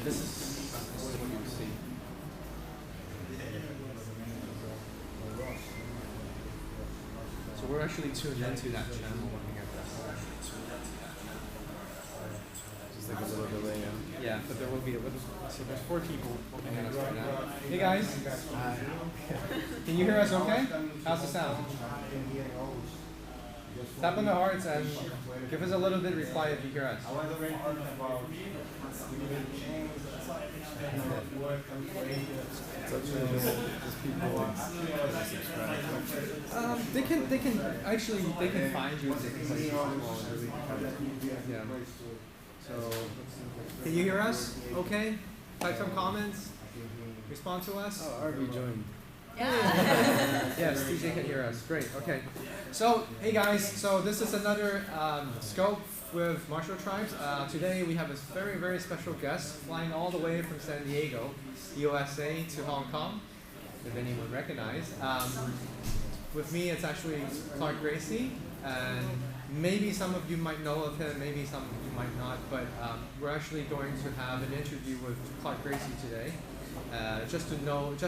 this is what you see. So we're actually tuned into that channel looking at that. Just like a little delay. Yeah, but there will be a little. So there's 4 people looking at us right now. Hey guys. Can you hear us okay? How's the sound? Tap on the hearts and give us a little bit of reply if you hear us. They can actually find you in different places. Yeah. So can you hear us? Okay. Type some comments. Respond to us. Oh, RV joined. Yeah. Yes, TJ can hear us. Great. Okay. So, hey guys. So this is another scope with Martial Tribes. Today we have a very, very special guest flying all the way from San Diego, USA to Hong Kong, if anyone recognizes. With me, it's actually Clark Gracie, and maybe some of you might know of him, maybe some of you might not, but we're actually going to have an interview with Clark Gracie today. Just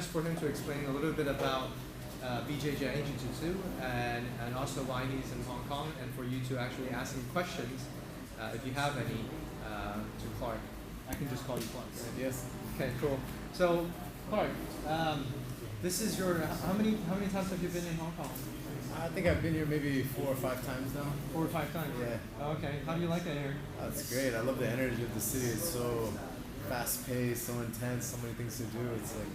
for him to explain a little bit about BJJ Jiu-Jitsu and also why he's in Hong Kong, and for you to actually ask him questions if you have any to Clark. I can just call you Clark, right? Yes. Okay, cool. So Clark, this is your how many times have you been in Hong Kong? I think I've been here maybe 4 or 5 times now. 4 or 5 times. Yeah. Oh, okay. How do you like it here? That's great. I love the energy of the city. It's so fast-paced, so intense, so many things to do. It's like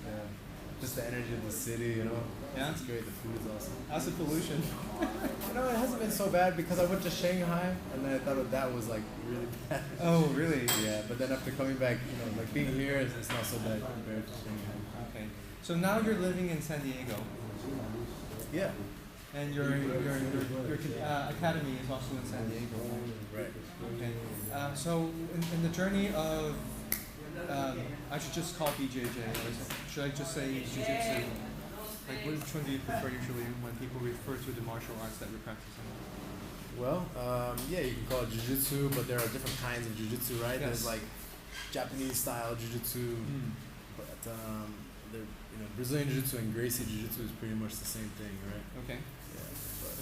just the energy of the city, you know. Yeah. It's great. The food's awesome. How's the pollution? You know, it hasn't been so bad because I went to Shanghai and then I thought that was like really bad. Oh, really? Yeah. But then after coming back, you know, like being here, it's not so bad compared to Shanghai. Okay. So now you're living in San Diego. Yeah. And your academy is also in San Diego. Right. Okay. So in the journey of, I should just call BJJ, or should I just say Jiu-Jitsu? Like, which one do you prefer usually when people refer to the martial arts that you're practicing? Well, yeah, you can call it Jiu-Jitsu, but there are different kinds of Jiu-Jitsu, right? Yes. There's like Japanese style Jiu-Jitsu, but Brazilian Jiu-Jitsu and Gracie Jiu-Jitsu is pretty much the same thing, right? Okay. Yeah.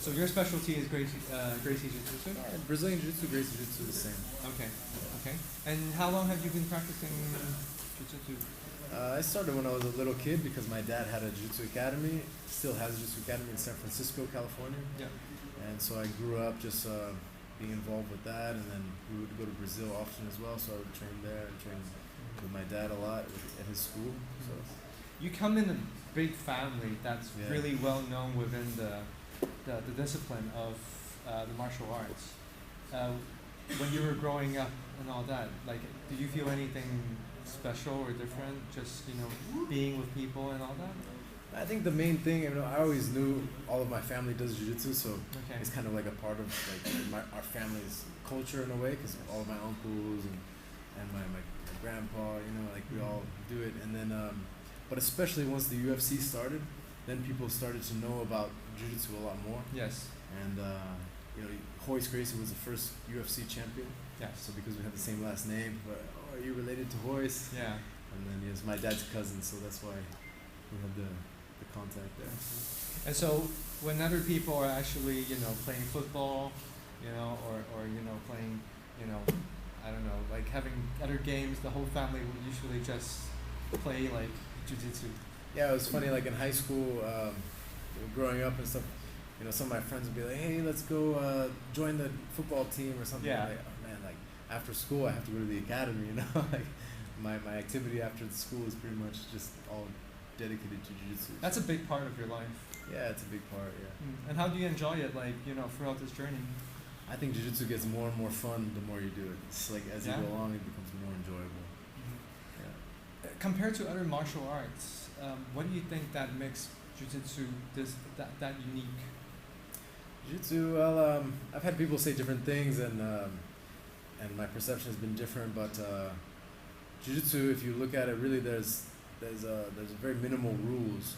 So your specialty is Gracie Jiu-Jitsu? Brazilian Jiu-Jitsu, Gracie Jiu-Jitsu is the same. Okay. Okay. And how long have you been practicing Jiu-Jitsu? I started when I was a little kid because my dad had a Jiu-Jitsu academy, still has a Jiu-Jitsu academy in San Francisco, California. Yeah. And so I grew up just being involved with that, and then we would go to Brazil often as well, so I would train there and train with my dad a lot at his school. So you come in a big family that's Yeah. really well known within the discipline of the martial arts. When you were growing up and all that, like, did you feel anything special or different? Just being with people and all that. I think the main thing, I always knew all of my family does jiu-jitsu, so Okay. it's kind of like a part of like our family's culture in a way, because all of my uncles and my grandpa, like we all do it. And then, but especially once the UFC started, then people started to know about jiu-jitsu a lot more. Yes. And Carlos Gracie was the first UFC champion. Yes. So because we have the same last name, but are you related to Hoist? Yeah. And then he was my dad's cousin, so that's why we have the contact there. And so when other people are actually, playing football, or playing, I don't know, like having other games, the whole family would usually just play like jiu-jitsu. Yeah, it was funny, like in high school, growing up and stuff, some of my friends would be like, hey, let's go join the football team or something. Yeah. Like, oh man, like after school I have to go to the academy, like my activity after the school is pretty much just all dedicated to jiu-jitsu. That's a big part of your life. Yeah, it's a big part, yeah. And how do you enjoy it, like, throughout this journey? I think jiu-jitsu gets more and more fun the more you do it. It's like as you go along, it becomes more enjoyable. Yeah. Compared to other martial arts, what do you think that makes jiu-jitsu that unique? Jiu-jitsu, well, I've had people say different things, and my perception has been different. But jiu-jitsu, if you look at it, really, there's very minimal rules.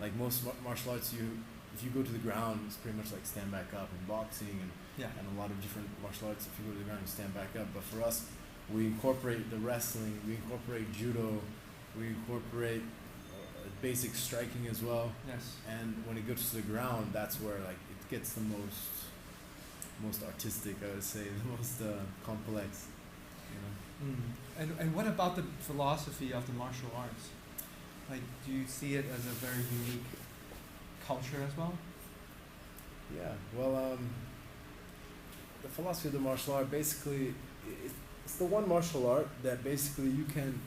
Like most martial arts, if you go to the ground, it's pretty much like stand back up. In boxing and a lot of different martial arts, if you go to the ground, you stand back up. But for us, we incorporate the wrestling, we incorporate judo, we incorporate basic striking as well. Yes. And when it goes to the ground, that's where like it gets the most artistic, I would say, the most complex. You know. And what about the philosophy of the martial arts? Like, do you see it as a very unique culture as well? Yeah. Well, the philosophy of the martial art basically it's the one martial art that basically you can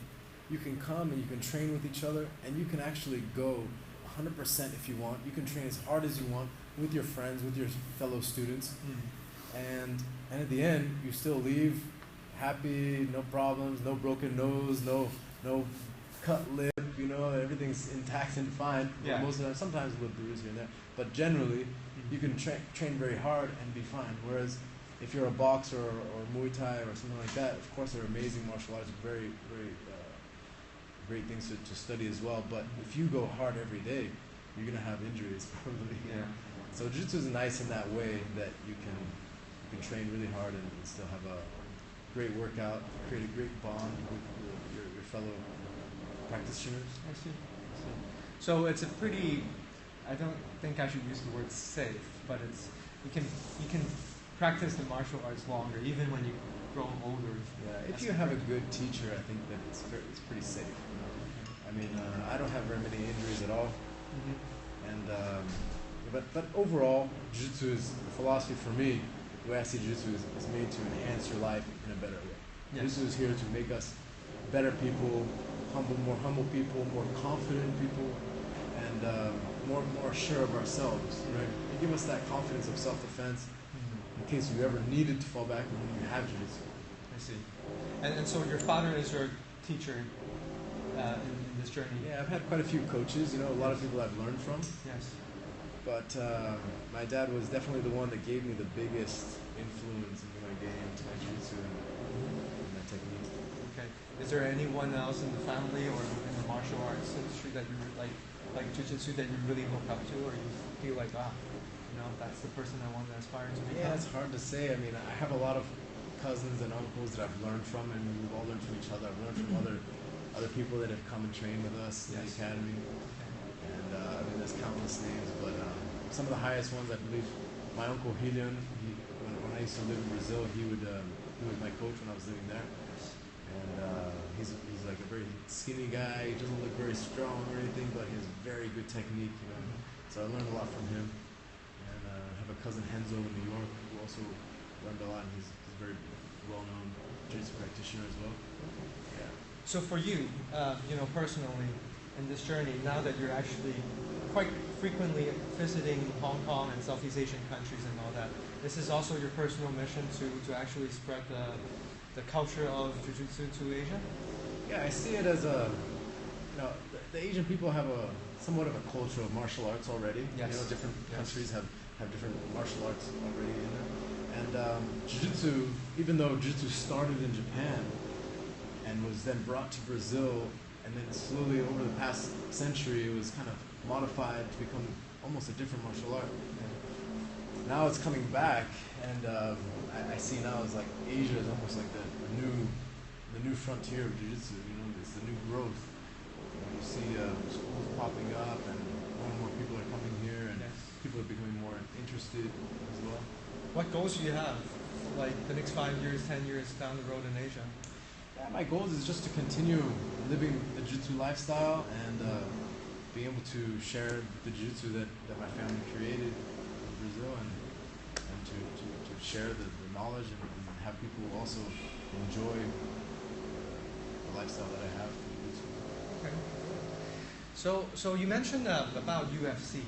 come and you can train with each other, and you can actually go 100% if you want. You can train as hard as you want with your friends, with your fellow students, and at the end you still leave happy, no problems, no broken nose, no cut lip. You know, everything's intact and fine. Yeah. Most of the time, sometimes a little bruise here and there, but generally you can train very hard and be fine. Whereas if you're a boxer or Muay Thai or something like that, of course they're amazing martial arts, very great things to study as well. But if you go hard every day, you're gonna have injuries probably. Yeah. So jiu-jitsu is nice in that way that you can train really hard and still have a great workout, create a great bond with your fellow practitioners. I see. So it's a pretty, I don't think I should use the word safe, but it's you can practice the martial arts longer, even when you grow older. Yeah, if you have a good teacher, I think that it's pretty safe. You know? I mean, I don't have very many injuries at all, and but overall, jiu-jitsu is the philosophy for me. The way I see jiu-jitsu is made to enhance your life in a better way. Yes. Jiu-jitsu is here to make us better people, more humble people, more confident people, and more sure of ourselves. Right? They give us that confidence of self-defense in case you ever needed to fall back when you have jiu-jitsu. I see. And so your father is your teacher in this journey. Yeah, I've had quite a few coaches. You know, a lot of people I've learned from. Yes. But my dad was definitely the one that gave me the biggest influence in my game, to my jiu-jitsu and my technique. Okay. Is there anyone else in the family or in the martial arts industry that you like jiu-jitsu that you really look up to, or you feel like, that's the person I want to aspire to become? Yeah, it's hard to say. I mean, I have a lot of cousins and uncles that I've learned from, and we've all learned from each other. I've learned from other people that have come and trained with us in the academy. And I mean, there's countless names, but some of the highest ones, I believe, my uncle Helion, when I used to live in Brazil, he was my coach when I was living there. And he's like a very skinny guy. He doesn't look very strong or anything, but he has very good technique, you know. So I learned a lot from him. And I have a cousin Henzo in New York who also learned a lot, and he's a very well-known jiu-jitsu practitioner as well. Yeah. So for you, personally, in this journey, now that you're actually quite frequently visiting Hong Kong and Southeast Asian countries and all that, this is also your personal mission to actually spread the culture of Jiu-Jitsu to Asia? Yeah, I see it as the Asian people have somewhat of a culture of martial arts already. Yes. You know, different countries have different martial arts already in there. And Jiu-Jitsu, even though Jiu-Jitsu started in Japan and was then brought to Brazil, and then slowly over the past century it was kind of modified to become almost a different martial art. Now it's coming back, and I see now as like Asia is almost like the new frontier of Jiu-Jitsu. You know, it's the new growth. You see schools popping up, and more people are coming here, and people are becoming more interested as well. What goals do you have, like the next 5 years, 10 years down the road in Asia? Yeah, my goal is just to continue living the Jiu-Jitsu lifestyle and being able to share the Jiu-Jitsu that my family created in Brazil, and to share the knowledge and have people also enjoy the lifestyle that I have in Jiu-Jitsu. Okay. So you mentioned about UFC,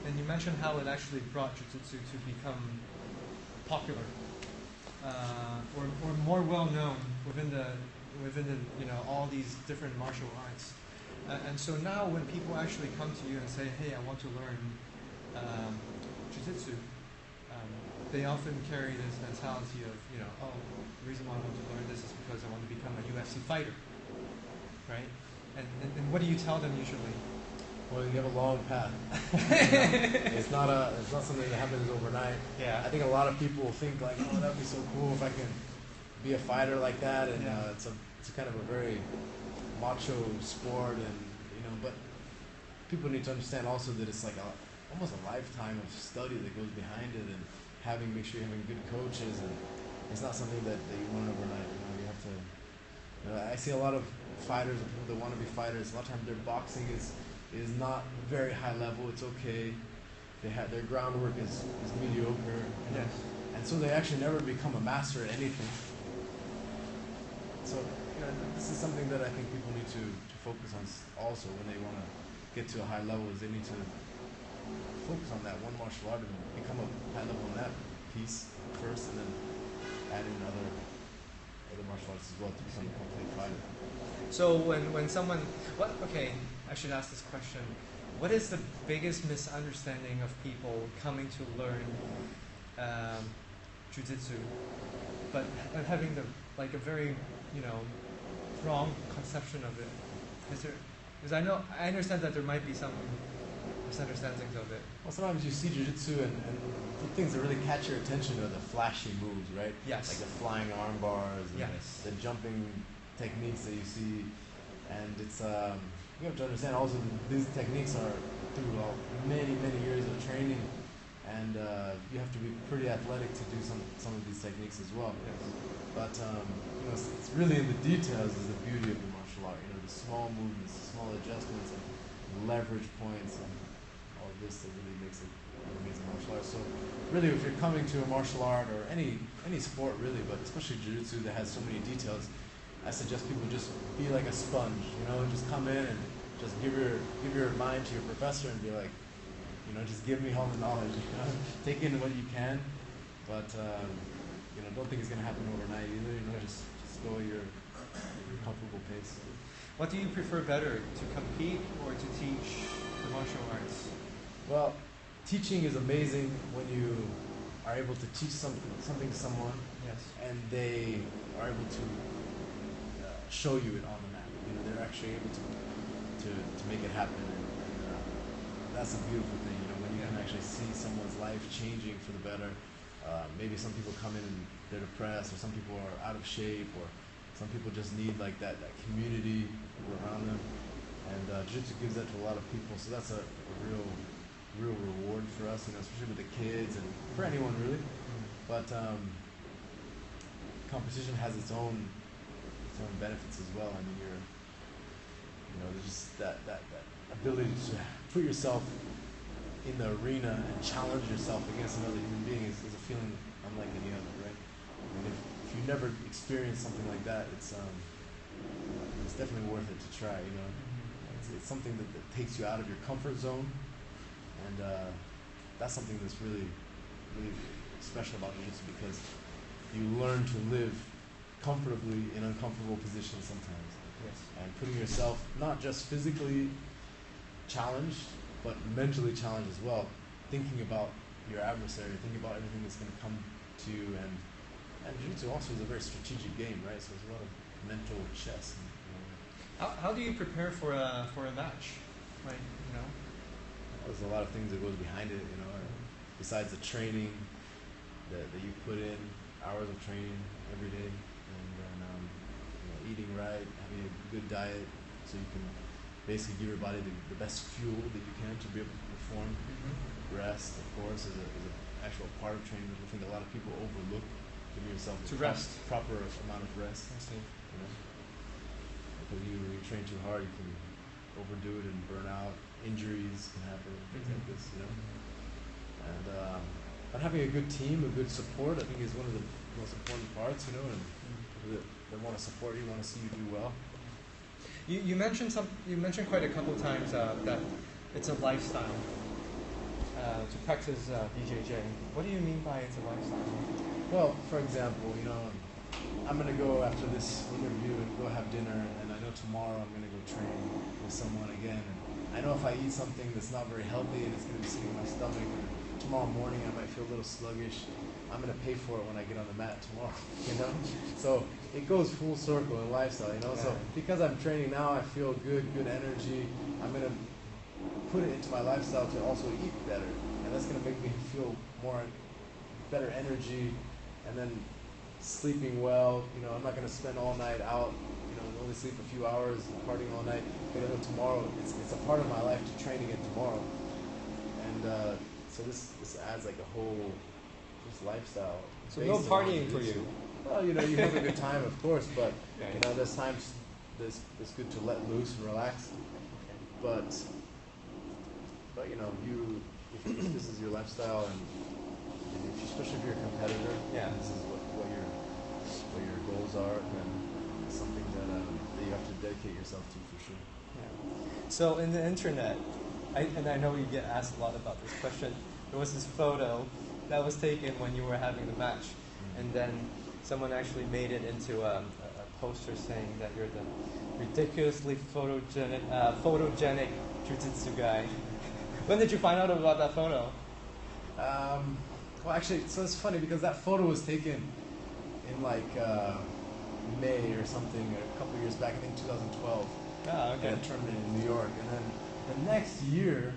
and you mentioned how it actually brought Jiu-Jitsu to become popular. Or more well known within the all these different martial arts, and so now when people actually come to you and say, hey, I want to learn Jiu-Jitsu, they often carry this mentality of the reason why I want to learn this is because I want to become a UFC fighter, right? And what do you tell them usually? Well, you have a long path. It's not something that happens overnight. Yeah. I think a lot of people think like, oh, that'd be so cool if I can be a fighter like that, and it's a kind of a very macho sport, and but people need to understand also that it's like almost a lifetime of study that goes behind it, and make sure you're having good coaches, and it's not something that you learn overnight. You have to. I see a lot of fighters, or people that want to be fighters. A lot of times their boxing is not very high level. It's okay. Their groundwork is mediocre. Yes. And so they actually never become a master at anything. So this is something that I think people need to focus on also when they want to get to a high level. Is they need to focus on that one martial art and become a high level in that piece first, and then add in other martial arts as well to become a complete fighter. So when someone, I should ask this question. What is the biggest misunderstanding of people coming to learn Jiu-Jitsu, but having a very wrong conception of it? Because I understand that there might be some misunderstandings of it. Well, sometimes you see Jiu-Jitsu and the things that really catch your attention are the flashy moves, right? Yes. Like the flying arm bars, and yes. the jumping techniques that you see, and it's you have to understand also these techniques are through many years of training, and you have to be pretty athletic to do some of these techniques as well. Yes. But it's really in the details is the beauty of the martial art. The small movements, the small adjustments, and leverage points, and all of this that really makes it an amazing martial art. So really, if you're coming to a martial art or any sport really, but especially Jiu-Jitsu that has so many details, I suggest people just be like a sponge. Just come in and just give your mind to your professor and be like, just give me all the knowledge. Take in what you can, but don't think it's gonna happen overnight either. Just go at your comfortable pace. What do you prefer better, to compete or to teach the martial arts? Well, teaching is amazing when you are able to teach something to someone, yes, and they are able to show you it on the mat. They're actually able to make it happen, and that's a beautiful thing. When you can actually see someone's life changing for the better. Maybe some people come in and they're depressed, or some people are out of shape, or some people just need like that community around them, and Jiu-Jitsu gives that to a lot of people. So that's a real reward for us, especially with the kids and for anyone really. But competition has its own benefits as well. There's just that ability to put yourself in the arena and challenge yourself against another human being is a feeling unlike any other, right? If you never experienced something like that, it's definitely worth it to try. It's something that takes you out of your comfort zone, and that's something that's really special about Jiu-Jitsu, because you learn to live comfortably in uncomfortable positions sometimes. Yes. And putting yourself not just physically challenged, but mentally challenged as well. Thinking about your adversary, thinking about everything that's going to come to you, and Jiu-Jitsu also is a very strategic game, right? So there's a lot of mental chess. How do you prepare for a match? There's a lot of things that goes behind it, besides the training that you put in, hours of training every day, and then eating right, having a good diet, so you can basically give your body the best fuel that you can to be able to perform. Rest, of course, is an actual part of training that I think a lot of people overlook. Giving yourself proper amount of rest. I see. Because you train too hard, you can overdo it and burn out. Injuries can happen, things like this, And but having a good team, a good support, I think is one of the most important parts, and they want to support you, want to see you do well. You mentioned quite a couple times that it's a lifestyle to practice BJJ. What do you mean by it's a lifestyle? Well, for example, I'm gonna go after this interview and go have dinner, and I know tomorrow I'm gonna go train with someone again. And I know if I eat something that's not very healthy and it's gonna be sitting in my stomach, and tomorrow morning I might feel a little sluggish. I'm gonna pay for it when I get on the mat tomorrow. So it goes full circle in lifestyle. So because I'm training now, I feel good energy. I'm gonna put it into my lifestyle to also eat better, and that's gonna make me feel better energy, and then sleeping well. You know, I'm not gonna spend all night out. You know, only sleep a few hours, partying all night. But I know tomorrow, it's a part of my life to train again tomorrow. And so this adds like a whole just lifestyle. So no partying for you. Well, you know, you have a good time, of course, but you know, there's times it's good to let loose and relax. But you know, if this is your lifestyle, and if, especially if you're a competitor, this is what your goals are, then it's something that you have to dedicate yourself to for sure. Yeah. So in the internet, I know you get asked a lot about this question. There was this photo that was taken when you were having the match, and then someone actually made it into a poster saying that you're the ridiculously photogenic jiu-jitsu guy. When did you find out about that photo? Well, actually, so it's funny because that photo was taken in like May or something, a couple of years back, I think 2012. Ah, okay. At a tournament in New York. And then the next year,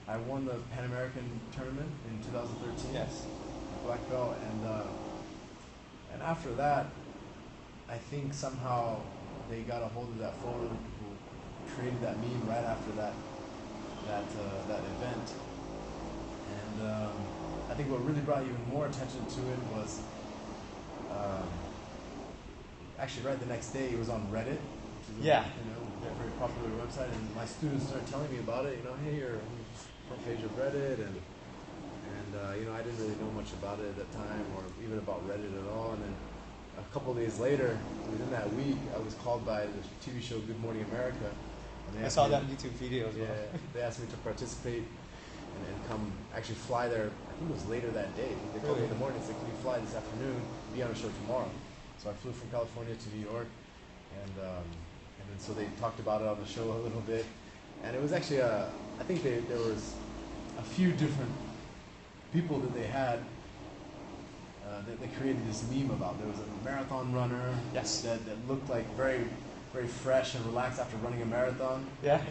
I won the Pan American tournament in 2013. Yes. Black belt, and after that, I think somehow they got a hold of that photo. People created that meme right after that event, and I think what really brought even more attention to it was actually right the next day it was on Reddit, which is a very popular website, and my students started telling me about it. You know, hey, you're on the front page of Reddit, and you know, I didn't really know much about it at that time, or even about Reddit at all. And then a couple of days later, within that week, I was called by the TV show Good Morning America. And I saw that YouTube video as well. Yeah, they asked me to participate and come actually fly there. I think it was later that day. They called me in the morning and said, "Can you fly this afternoon? Be on a show tomorrow." So I flew from California to New York, and then so they talked about it on the show a little bit, and it was actually I think there was a few different people that they had that they created this meme about. There was a marathon runner that looked like very, very fresh and relaxed after running a marathon. Yeah.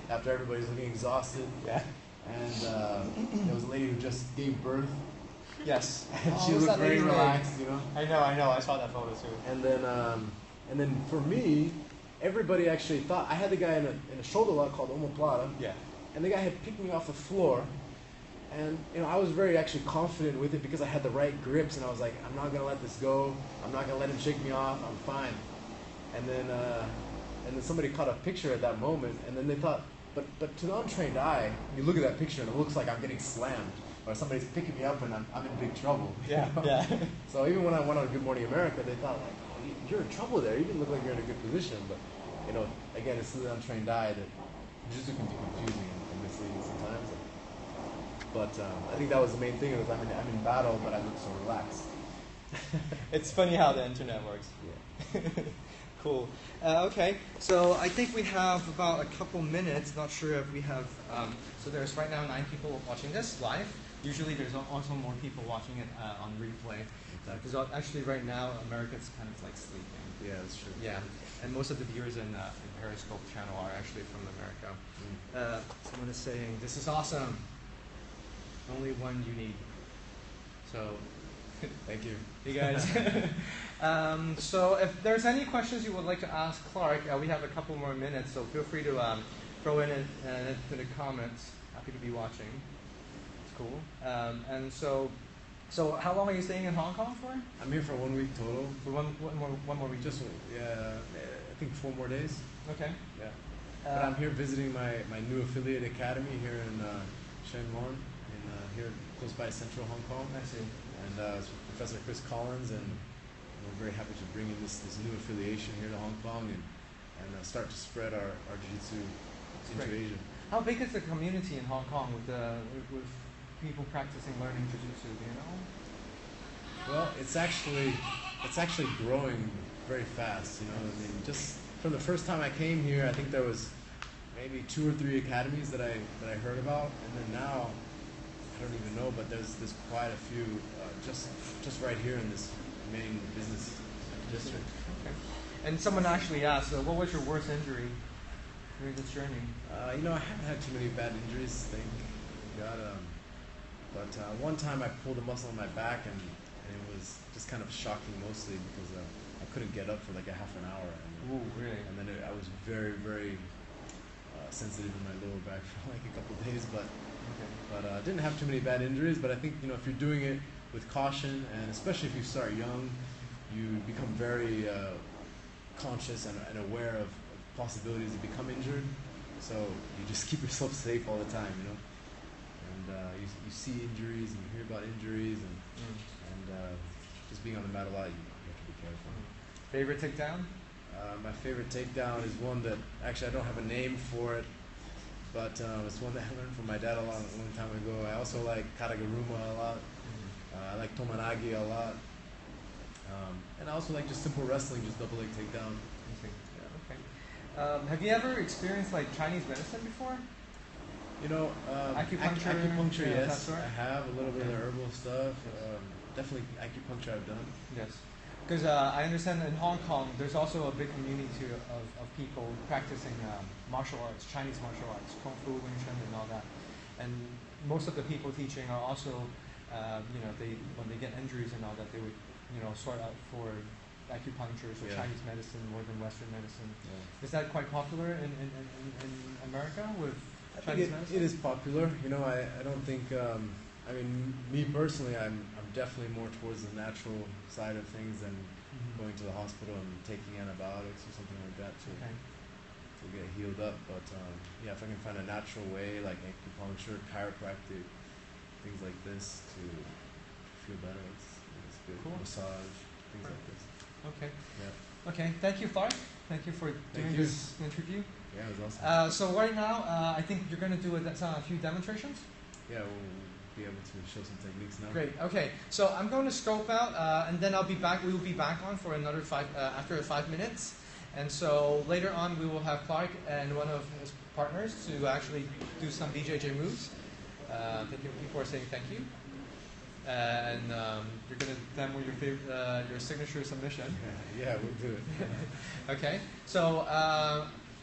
After everybody's looking exhausted. Yeah. And there was a lady who just gave birth. Yes. And she looked very relaxed, you know. I know. I saw that photo too. And then for me, everybody actually thought I had the guy in a shoulder lock called Omoplata. Yeah. And the guy had picked me off the floor. And you know, I was very actually confident with it because I had the right grips, and I was like, I'm not gonna let this go. I'm not gonna let him shake me off. I'm fine. And then somebody caught a picture at that moment, and then they thought, but to the untrained eye, you look at that picture and it looks like I'm getting slammed, or somebody's picking me up and I'm in big trouble. Yeah, yeah. So even when I went on Good Morning America, they thought like, oh, you're in trouble there. You didn't look like you're in a good position, but you know, again, it's to the untrained eye that jiu-jitsu can be confusing and misleading sometimes. But I think that was the main thing. Was I'm in battle, but I look so relaxed. It's funny how the internet works. Yeah. Cool. Okay, so I think we have about a couple minutes. Not sure if we have. So there's right now 9 people watching this live. Usually there's also more people watching it on replay. Because actually right now America's kind of like sleeping. Yeah, that's true. Yeah, and most of the viewers in Periscope channel are actually from America. Someone is saying, "This is awesome. Only one you need." So, thank you. You guys. So if there's any questions you would like to ask Clark, we have a couple more minutes, so feel free to throw in the comments. Happy to be watching. It's cool. And so how long are you staying in Hong Kong for? I'm here for 1 week total. For one more week? Just I think 4 more days. Okay. Yeah. But I'm here visiting my new affiliate academy here in Shenlong, here close by Central Hong Kong. I see. And it's Professor Chris Collins, and we're very happy to bring in this new affiliation here to Hong Kong and start to spread our jiu-jitsu into Asia. How big is the community in Hong Kong with people practicing learning jiu-jitsu? Do you know? Well, it's actually growing very fast. You know, I mean, just from the first time I came here, I think there was maybe 2 or 3 academies that I heard about, and then now I don't even know, but there's quite a few just right here in this main business district. Okay. And someone actually asked, what was your worst injury during this journey? You know, I haven't had too many bad injuries, thank God. But one time I pulled a muscle in my back, and it was just kind of shocking, mostly because I couldn't get up for like a half an hour. And, Ooh, really? and then I was very, very sensitive in my lower back for like a couple of days, but didn't have too many bad injuries. But I think, you know, if you're doing it with caution, and especially if you start young, you become very conscious and aware of possibilities to become injured. So you just keep yourself safe all the time, you know. And you see injuries and you hear about injuries, and just being on the mat a lot, you have to be careful. Favorite takedown? My favorite takedown is one that actually I don't have a name for it, but it's one that I learned from my dad a long time ago. I also like Karagaruma a lot. I like Tomanagi a lot. And I also like just simple wrestling, just double leg takedown. Yeah, okay. Have you ever experienced like Chinese medicine before? You know, acupuncture, yes. I have a little bit of the herbal stuff. Definitely acupuncture I've done. Yes. Because I understand in Hong Kong, there's also a big community of people practicing martial arts, Chinese martial arts, Kung Fu, Wing Chun, and all that. And most of the people teaching are also, when they get injuries and all that, they would, sort out for acupuncture, so Chinese medicine more than Western medicine. Yeah. Is that quite popular in America with Chinese medicine? It is popular. You know, I don't think. Me personally, I'm definitely more towards the natural side of things than going to the hospital and taking antibiotics or something like that to get healed up. But if I can find a natural way like acupuncture, chiropractic, things like this to feel better, it's good. Cool. Massage, things like this. Okay. Yeah. Okay. Thank you, Clark. Thank you for doing this interview. Yeah, it was awesome. So right now, I think you're going to do a few demonstrations. Yeah, we'll be able to show some techniques now. Great. Okay. So I'm going to scope out, and then I'll be back. We will be back on for another after 5 minutes, and so later on we will have Clark and one of his partners to actually do some BJJ moves. People are saying thank you, and you're going to demo your signature submission. Yeah, we'll do it. Okay. So.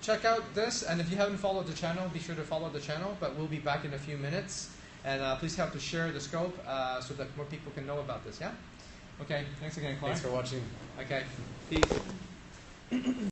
Check out this, and if you haven't followed the channel, be sure to follow the channel, but we'll be back in a few minutes. And please help to share the scope so that more people can know about this, yeah? Okay, thanks again, Clark. Thanks for watching. Okay, peace.